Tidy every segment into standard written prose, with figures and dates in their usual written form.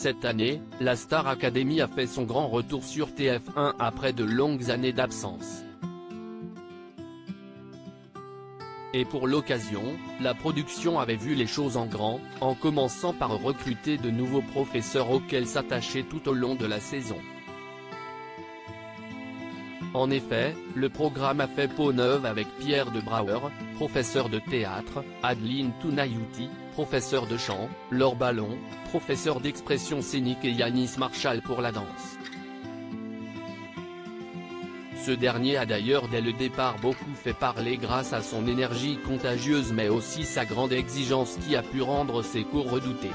Cette année, la Star Academy a fait son grand retour sur TF1 après de longues années d'absence. Et pour l'occasion, la production avait vu les choses en grand, en commençant par recruter de nouveaux professeurs auxquels s'attacher tout au long de la saison. En effet, le programme a fait peau neuve avec Pierre de Brouwer, professeur de théâtre, Adeline Tounayouti, professeur de chant, Laure Ballon, professeur d'expression scénique et Yanis Marshall pour la danse. Ce dernier a d'ailleurs dès le départ beaucoup fait parler grâce à son énergie contagieuse mais aussi sa grande exigence qui a pu rendre ses cours redoutés.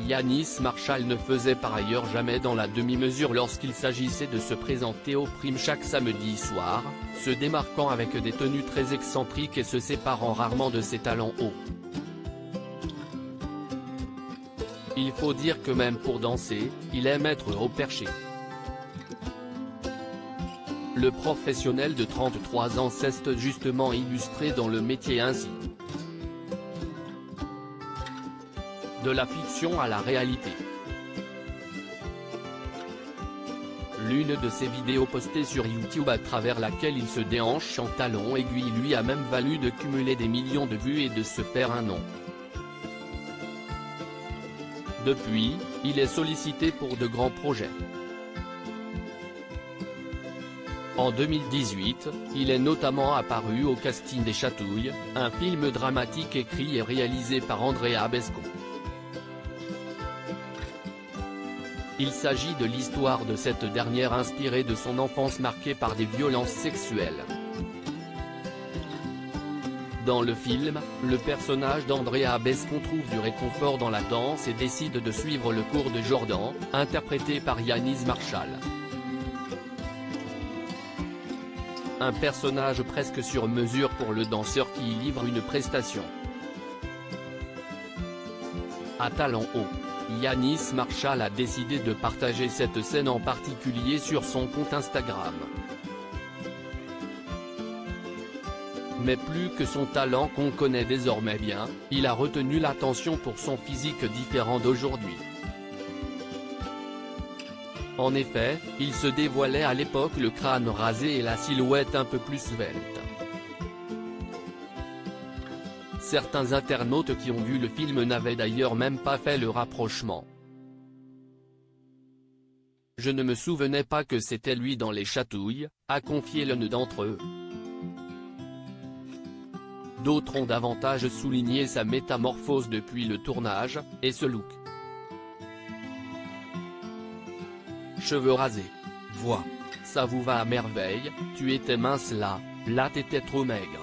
Yanis Marshall ne faisait par ailleurs jamais dans la demi-mesure lorsqu'il s'agissait de se présenter aux primes chaque samedi soir, se démarquant avec des tenues très excentriques et se séparant rarement de ses talents hauts. Il faut dire que même pour danser, il aime être au perché. Le professionnel de 33 ans s'est justement illustré dans le métier ainsi. De la fiction à la réalité. L'une de ses vidéos postées sur YouTube à travers laquelle il se déhanche en talons aiguilles lui a même valu de cumuler des millions de vues et de se faire un nom. Depuis, il est sollicité pour de grands projets. En 2018, il est notamment apparu au casting des Chatouilles, un film dramatique écrit et réalisé par Andrea Bescon. Il s'agit de l'histoire de cette dernière inspirée de son enfance marquée par des violences sexuelles. Dans le film, le personnage d'Andrea Bescon trouve du réconfort dans la danse et décide de suivre le cours de Jordan, interprété par Yanis Marshall. Un personnage presque sur mesure pour le danseur qui y livre une prestation à talent haut. Yanis Marshall a décidé de partager cette scène en particulier sur son compte Instagram. Mais plus que son talent qu'on connaît désormais bien, il a retenu l'attention pour son physique différent d'aujourd'hui. En effet, il se dévoilait à l'époque le crâne rasé et la silhouette un peu plus svelte. Certains internautes qui ont vu le film n'avaient d'ailleurs même pas fait le rapprochement. Je ne me souvenais pas que c'était lui dans Les Chatouilles, a confié l'un d'entre eux. D'autres ont davantage souligné sa métamorphose depuis le tournage, et ce look. Cheveux rasés. Voix. Ça vous va à merveille, tu étais mince là t'étais trop maigre.